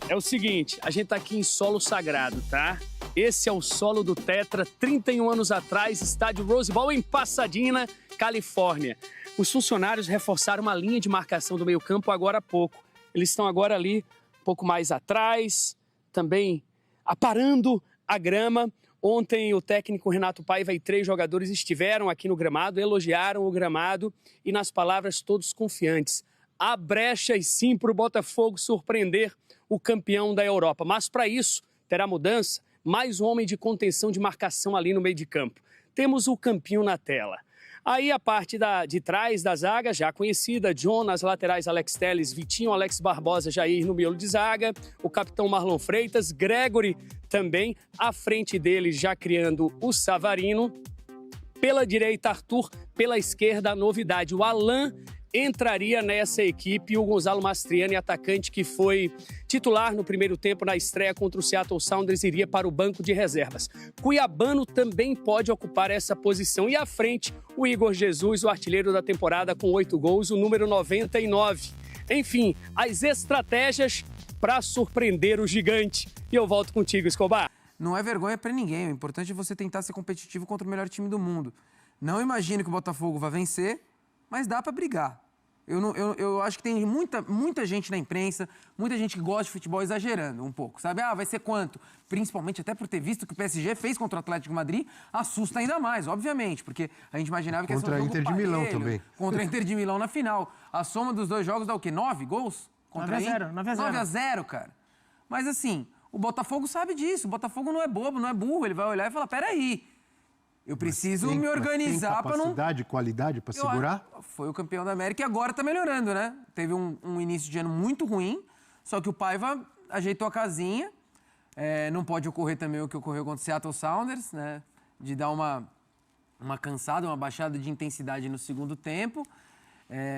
É o seguinte, a gente tá aqui em solo sagrado, tá? Esse é o solo do Tetra, 31 anos atrás, estádio Rose Bowl em Pasadena, Califórnia. Os funcionários reforçaram uma linha de marcação do meio-campo agora há pouco. Eles estão agora ali, um pouco mais atrás, também aparando a grama. Ontem o técnico Renato Paiva e 3 jogadores estiveram aqui no gramado, elogiaram o gramado e, nas palavras, todos confiantes. Há brechas sim para o Botafogo surpreender o campeão da Europa. Mas para isso, terá mudança, mais um homem de contenção de marcação ali no meio de campo. Temos o campinho na tela. Aí a parte de trás da zaga, já conhecida, John nas laterais, Alex Telles, Vitinho, Alex Barbosa, Jair no miolo de zaga, o capitão Marlon Freitas, Gregory também, à frente dele já criando o Savarino. Pela direita, Arthur, pela esquerda, a novidade, o Alan entraria nessa equipe e o Gonzalo Mastriani, atacante que foi titular no primeiro tempo na estreia contra o Seattle Sounders, iria para o banco de reservas. Cuiabano também pode ocupar essa posição. E à frente, o Igor Jesus, o artilheiro da temporada com 8 gols, o número 99. Enfim, as estratégias para surpreender o gigante. E eu volto contigo, Escobar. Não é vergonha para ninguém. O importante é você tentar ser competitivo contra o melhor time do mundo. Não imagine que o Botafogo vai vencer, mas dá para brigar. Eu acho que tem muita gente na imprensa, muita gente que gosta de futebol exagerando um pouco, sabe? Ah, vai ser quanto? Principalmente até por ter visto o que o PSG fez contra o Atlético de Madrid, assusta ainda mais, obviamente, porque a gente imaginava que ia ser um jogo contra a Inter de Milão também. Contra a Inter de Milão na final. A soma dos dois jogos dá o quê? 9 gols? Contra 9-0. 9-0, cara. Mas assim, o Botafogo sabe disso, o Botafogo não é bobo, não é burro, ele vai olhar e falar, peraí, eu preciso me organizar para não... capacidade, qualidade para segurar? Foi o campeão da América e agora tá melhorando, né? Teve um início de ano muito ruim, só que o Paiva ajeitou a casinha. Não pode ocorrer também o que ocorreu contra o Seattle Sounders, né? De dar uma cansada, uma baixada de intensidade no segundo tempo.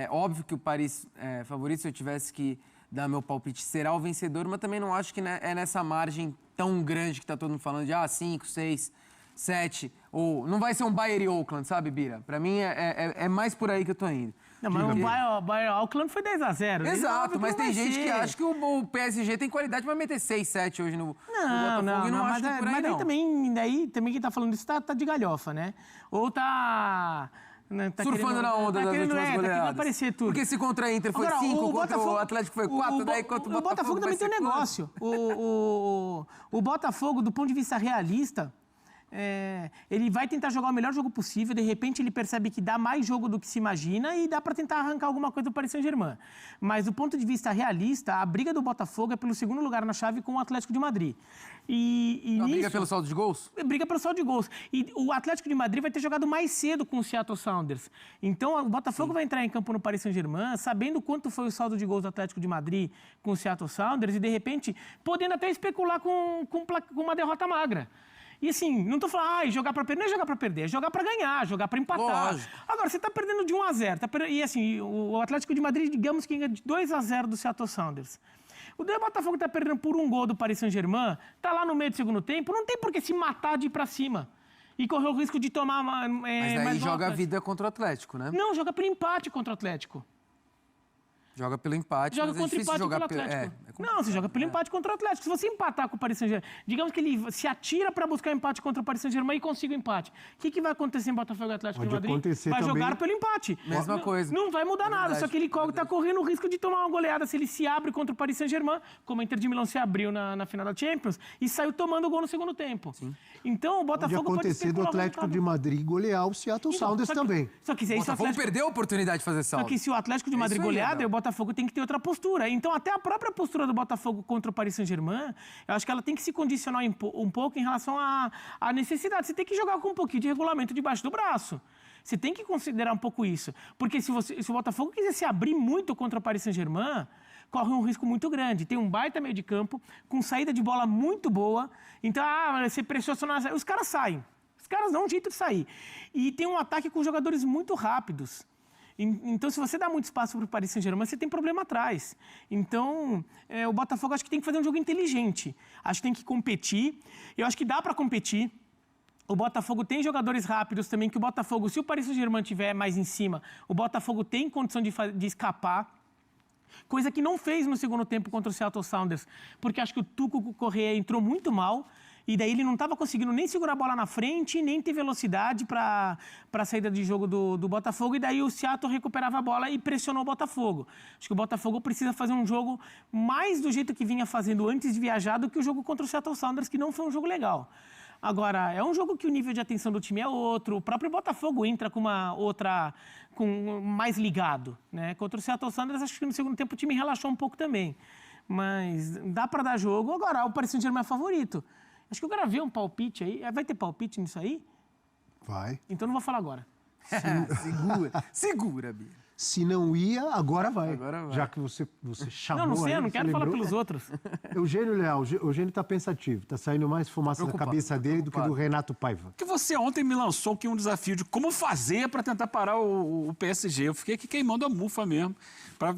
Óbvio que o Paris é favorito, se eu tivesse que dar meu palpite, será o vencedor, mas também não acho que é nessa margem tão grande que tá todo mundo falando de 5, 6... 7, ou não vai ser um Bayern e Oakland, sabe, Bira? Pra mim é mais por aí que eu tô indo. Não, mas o Bayern Oakland foi 10-0. Exato, mas tem gente que acha que o PSG tem qualidade pra meter 6, 7 hoje no Botafogo. Não, mas, acho que por aí mas daí também quem tá falando isso tá de galhofa, né? Ou tá surfando na onda das últimas goleadas. Aparecer tudo. Porque se contra a Inter foi 5, contra o Atlético foi 4, daí contra o Botafogo também tem um negócio. O Botafogo, do ponto de vista realista, ele vai tentar jogar o melhor jogo possível, de repente ele percebe que dá mais jogo do que se imagina e dá para tentar arrancar alguma coisa do Paris Saint-Germain. Mas do ponto de vista realista, a briga do Botafogo é pelo segundo lugar na chave com o Atlético de Madrid. Briga pelo saldo de gols? Briga pelo saldo de gols. E o Atlético de Madrid vai ter jogado mais cedo com o Seattle Sounders. Então o Botafogo vai entrar em campo no Paris Saint-Germain, sabendo quanto foi o saldo de gols do Atlético de Madrid com o Seattle Sounders e de repente podendo até especular com uma derrota magra. E assim, não tô falando, jogar pra perder, não é jogar pra perder, é jogar pra ganhar, jogar pra empatar. Lógico. Agora, você tá perdendo de 1-0, e assim, o Atlético de Madrid, digamos que ganha de 2-0 do Seattle Sounders. O Botafogo tá perdendo por 1 gol do Paris Saint-Germain, tá lá no meio do segundo tempo, não tem por que se matar de ir pra cima. E correr o risco de tomar mas daí mais joga a vida contra o Atlético, né? Não, joga pelo empate contra o Atlético. Joga pelo empate, joga mas contra é difícil empate jogar pelo Atlético. Não, você joga pelo empate contra o Atlético. Se você empatar com o Paris Saint-Germain, digamos que ele se atira para buscar empate contra o Paris Saint-Germain e consiga o empate. O que vai acontecer em Botafogo e Atlético de Madrid? Vai jogar pelo empate. Mesma coisa. Não vai mudar nada, só que ele está correndo o risco de tomar uma goleada se ele se abre contra o Paris Saint-Germain, como a Inter de Milão se abriu na final da Champions, e saiu tomando o gol no segundo tempo. Sim. Então o Botafogo pode acontecer do Atlético de Madrid golear o Seattle Sounders também. Só que se o Botafogo perdeu a oportunidade de fazer saldo. Só que se o Atlético de Madrid golear, o Botafogo tem que ter outra postura. Então, até a própria postura do Botafogo contra o Paris Saint-Germain, eu acho que ela tem que se condicionar um pouco em relação à necessidade. Você tem que jogar com um pouquinho de regulamento debaixo do braço. Você tem que considerar um pouco isso. Porque se o Botafogo quiser se abrir muito contra o Paris Saint-Germain, corre um risco muito grande. Tem um baita meio de campo, com saída de bola muito boa. Então, você pressiona... Os caras saem. Os caras dão um jeito de sair. E tem um ataque com jogadores muito rápidos. Então, se você dá muito espaço para o Paris Saint-Germain, você tem problema atrás. Então, o Botafogo acho que tem que fazer um jogo inteligente. Acho que tem que competir. Eu acho que dá para competir. O Botafogo tem jogadores rápidos também, que o Botafogo, se o Paris Saint-Germain estiver mais em cima, o Botafogo tem condição de escapar. Coisa que não fez no segundo tempo contra o Seattle Sounders, porque acho que o Tuco Correa entrou muito mal, e daí ele não estava conseguindo nem segurar a bola na frente, nem ter velocidade para a saída de jogo do Botafogo, e daí o Seattle recuperava a bola e pressionou o Botafogo. Acho que o Botafogo precisa fazer um jogo mais do jeito que vinha fazendo antes de viajar do que o jogo contra o Seattle Sounders, que não foi um jogo legal. Agora, é um jogo que o nível de atenção do time é outro, o próprio Botafogo entra com uma outra, com mais ligado, né? Contra o Seattle Sounders, acho que no segundo tempo o time relaxou um pouco também, mas dá para dar jogo. Agora, o Paris Saint-Germain é favorito. Acho que eu gravei um palpite aí, vai ter palpite nisso aí? Vai. Então não vou falar agora. Segura, Bia. Se não ia, agora vai. Agora vai. Já que você chamou. Não sei, aí, eu não você quero falar lembrou. pelos outros. Eugênio Leal, Eugênio tá pensativo. Tá saindo mais fumaça da Preocupado, cabeça dele do que do Renato Paiva. Que você ontem me lançou aqui um desafio de como fazer para tentar parar o PSG. Eu fiquei aqui queimando a mufa mesmo, para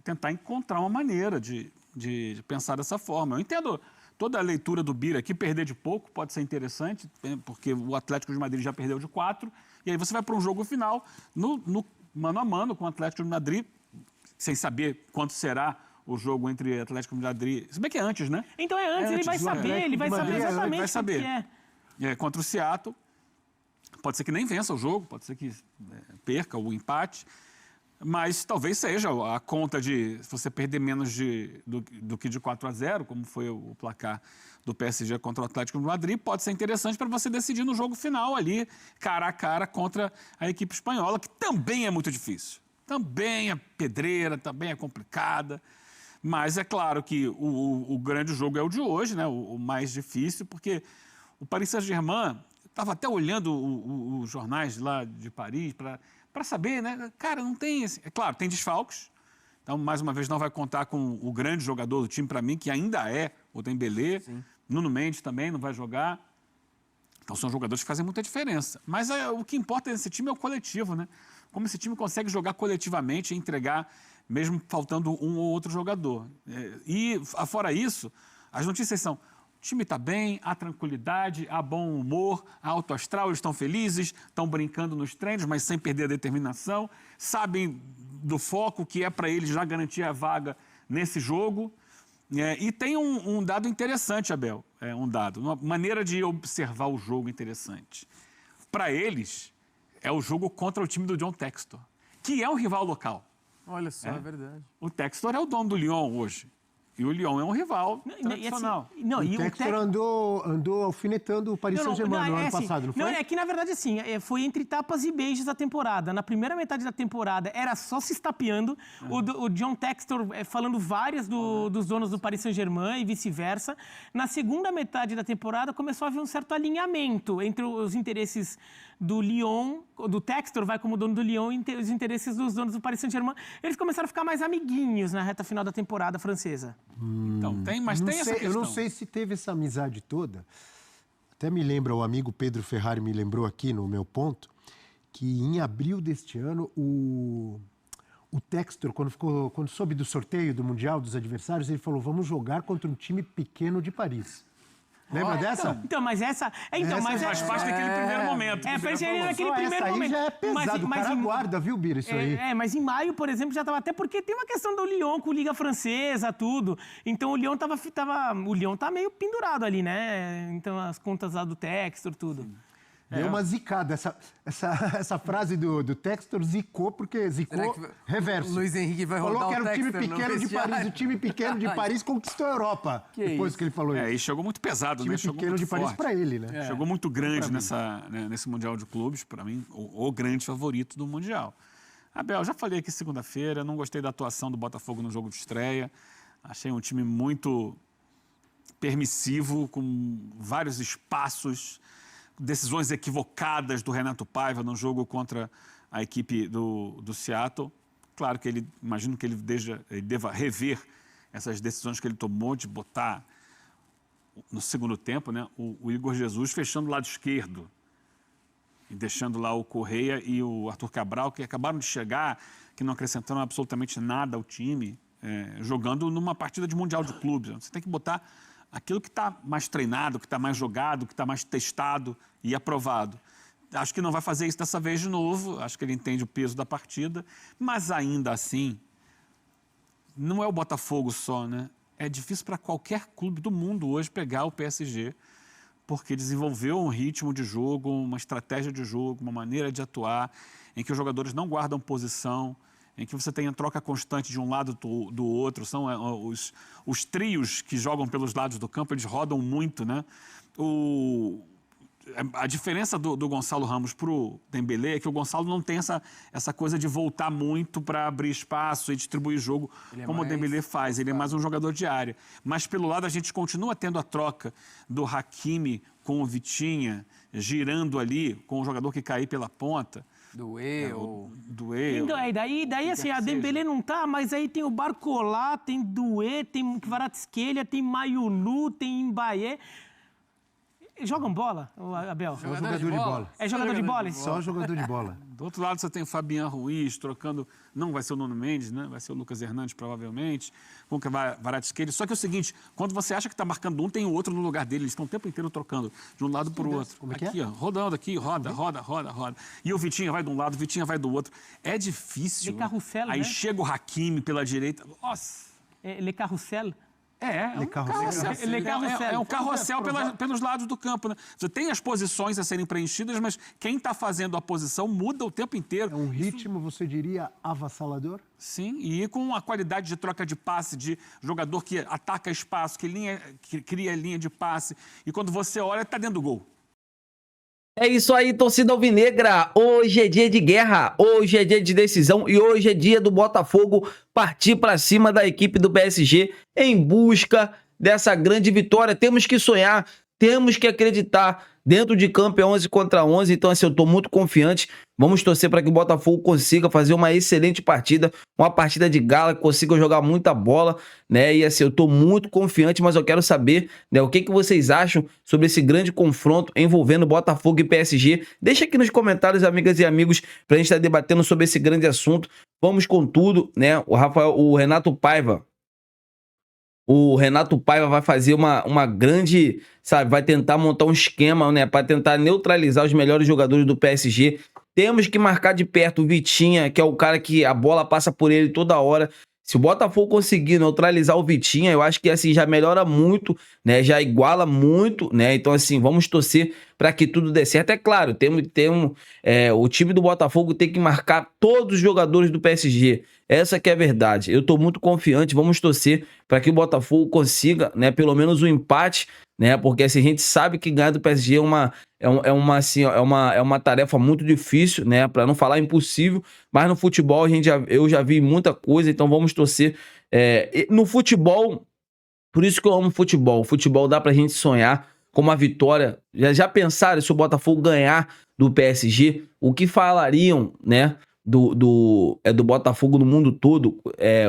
tentar encontrar uma maneira de pensar dessa forma. Eu entendo toda a leitura do Bira aqui, perder de pouco pode ser interessante, porque o Atlético de Madrid já perdeu de 4, e aí você vai para um jogo final no mano a mano com o Atlético de Madrid, sem saber quanto será o jogo entre Atlético de Madrid. Se bem que é antes, né? Então é antes, ele vai do saber, Atlético ele vai de saber Madrid, exatamente vai o saber. que é. Contra o Seattle. Pode ser que nem vença o jogo, pode ser que perca o empate, mas talvez seja a conta de se você perder menos do que de 4-0, como foi o placar do PSG contra o Atlético de Madrid, pode ser interessante para você decidir no jogo final ali, cara a cara contra a equipe espanhola, que também é muito difícil. Também é pedreira, também é complicada. Mas é claro que o grande jogo é o de hoje, né? O mais difícil, porque o Paris Saint-Germain, estava até olhando os jornais lá de Paris para saber, né? Cara, não tem... É claro, tem desfalques. Então, mais uma vez, não vai contar com o grande jogador do time para mim, que ainda é o Dembélé. Sim. Nuno Mendes também não vai jogar. Então, são jogadores que fazem muita diferença. Mas o que importa nesse time é o coletivo, né? Como esse time consegue jogar coletivamente e entregar, mesmo faltando um ou outro jogador. E, fora isso, as notícias são: o time está bem, há tranquilidade, há bom humor, há alto astral, eles estão felizes, estão brincando nos treinos, mas sem perder a determinação, sabem do foco que é para eles já garantir a vaga nesse jogo. E tem um dado interessante, Abel, uma maneira de observar o jogo interessante. Para eles, é o jogo contra o time do John Textor, que é um rival local. Olha só, é verdade. O Textor é o dono do Lyon hoje. E o Lyon é um rival tradicional. O Textor andou alfinetando o Paris Saint-Germain no ano passado, não foi? Não, é que, na verdade, assim, foi entre tapas e beijos a temporada. Na primeira metade da temporada, era só se estapeando. O John Textor falando várias dos donos do Paris Saint-Germain e vice-versa. Na segunda metade da temporada, começou a haver um certo alinhamento entre os interesses do Lyon, do Textor vai como dono do Lyon, e os interesses dos donos do Paris Saint-Germain. Eles começaram a ficar mais amiguinhos na reta final da temporada francesa. Então, tem essa questão. Eu não sei se teve essa amizade toda. Até me lembra, o amigo Pedro Ferrari me lembrou aqui no meu ponto, que em abril deste ano, o Textor, quando soube do sorteio do Mundial dos adversários, ele falou: vamos jogar contra um time pequeno de Paris. Lembra dessa? Então, mas essa... Mas faz parte daquele primeiro momento. Faz naquele primeiro essa aí momento. já é pesado, o cara aguarda, viu, Bira, isso aí. Mas em maio, por exemplo, já estava... Até porque tem uma questão do Lyon com Liga Francesa, tudo. Então, o Lyon o Lyon tá meio pendurado ali, né? Então, as contas lá do Textor, tudo. Deu uma zicada. Essa frase do Textor zicou, porque zicou reverso. O Luiz Henrique vai rodar falou que era o time Textor pequeno de Paris. O time pequeno de Paris conquistou a Europa. Depois que ele falou isso. E chegou muito pesado, o time né? Chegou pequeno muito de Paris forte. para ele, né? Chegou muito grande nesse Mundial de Clubes, para mim, o grande favorito do Mundial. Abel, já falei aqui segunda-feira, não gostei da atuação do Botafogo no jogo de estreia. Achei um time muito permissivo, com vários espaços, decisões equivocadas do Renato Paiva no jogo contra a equipe do Seattle. Claro que imagino que ele deva rever essas decisões que ele tomou de botar no segundo tempo, né, o Igor Jesus fechando o lado esquerdo e deixando lá o Correa e o Arthur Cabral, que acabaram de chegar, que não acrescentaram absolutamente nada ao time, jogando numa partida de Mundial de Clubes. Você tem que botar aquilo que está mais treinado, que está mais jogado, que está mais testado e aprovado. Acho que não vai fazer isso dessa vez de novo, acho que ele entende o peso da partida, mas ainda assim, não é o Botafogo só, né? É difícil para qualquer clube do mundo hoje pegar o PSG, porque desenvolveu um ritmo de jogo, uma estratégia de jogo, uma maneira de atuar, em que os jogadores não guardam posição, em que você tem a troca constante de um lado do outro. São os trios que jogam pelos lados do campo, eles rodam muito, né? A diferença do Gonçalo Ramos para o Dembélé é que o Gonçalo não tem essa coisa de voltar muito para abrir espaço e distribuir jogo como o Dembélé faz. Ele é mais um jogador de área. Mas, pelo lado, a gente continua tendo a troca do Hakimi com o Vitinha, girando ali com o jogador que cair pela ponta. Daí assim, a Dembélé não tá, mas aí tem o Barcola, tem Doué, tem Kvaratskhelia, tem Mayulu, tem Mbaye. Jogam bola, Abel? Só jogador de bola. É jogador de bola? Só jogador de bola. Do outro lado você tem o Fabian Ruiz trocando, não vai ser o Nuno Mendes, né? Vai ser o Lucas Hernandes provavelmente, com o Kvaratskhelia. Só que é o seguinte, quando você acha que está marcando um, tem o outro no lugar dele, eles estão o tempo inteiro trocando de um lado para o outro. Como é que aqui, ó, rodando aqui, roda. E o Vitinha vai de um lado, o Vitinha vai do outro. É difícil. Le Carrousel, Aí né? chega o Hakimi pela direita. Nossa! Le Carrousel? É um carrossel. É um carrossel pelos lados do campo, né? Você tem as posições a serem preenchidas, mas quem está fazendo a posição muda o tempo inteiro. É um ritmo, você diria, avassalador? Sim, e com a qualidade de troca de passe, de jogador que ataca espaço, que cria linha de passe, e quando você olha, está dentro do gol. É isso aí, torcida alvinegra. Hoje é dia de guerra, hoje é dia de decisão e hoje é dia do Botafogo partir para cima da equipe do PSG em busca dessa grande vitória. Temos que sonhar, temos que acreditar. Dentro de campo é 11 contra 11, então assim, eu tô muito confiante. Vamos torcer para que o Botafogo consiga fazer uma excelente partida, uma partida de gala, que consiga jogar muita bola, né? E assim, eu tô muito confiante, mas eu quero saber, né, o que vocês acham sobre esse grande confronto envolvendo Botafogo e PSG. Deixa aqui nos comentários, amigas e amigos, pra gente estar debatendo sobre esse grande assunto. Vamos com tudo, né? O Renato Paiva vai fazer uma grande, sabe, vai tentar montar um esquema, né, para tentar neutralizar os melhores jogadores do PSG. Temos que marcar de perto o Vitinha, que é o cara que a bola passa por ele toda hora. Se o Botafogo conseguir neutralizar o Vitinha, eu acho que assim já melhora muito, né? Já iguala muito, né? Então assim, vamos torcer para que tudo dê certo. É claro, o time do Botafogo tem que marcar todos os jogadores do PSG. Essa que é a verdade. Eu tô muito confiante, vamos torcer para que o Botafogo consiga, né, pelo menos um empate, né? Porque assim, a gente sabe que ganhar do PSG é uma tarefa muito difícil, né? Para não falar impossível, mas no futebol eu já vi muita coisa, então vamos torcer. No futebol, por isso que eu amo futebol. O futebol dá pra gente sonhar com uma vitória. Já pensaram se o Botafogo ganhar do PSG? O que falariam, né? Do Botafogo no mundo todo.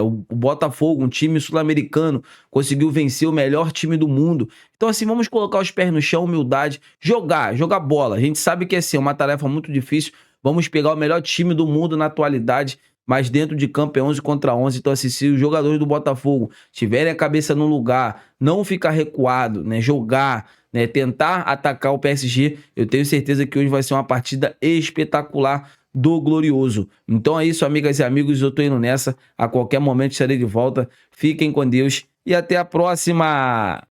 O Botafogo, um time sul-americano, conseguiu vencer o melhor time do mundo. Então assim, vamos colocar os pés no chão, humildade, jogar bola. A gente sabe que assim, é uma tarefa muito difícil. Vamos pegar o melhor time do mundo na atualidade, mas dentro de campo é 11 contra 11. Então assim, se os jogadores do Botafogo tiverem a cabeça no lugar, não ficar recuado, né, jogar, né, tentar atacar o PSG, eu tenho certeza que hoje vai ser uma partida espetacular do Glorioso. Então é isso, amigas e amigos, eu tô indo nessa. A qualquer momento estarei de volta. Fiquem com Deus e até a próxima!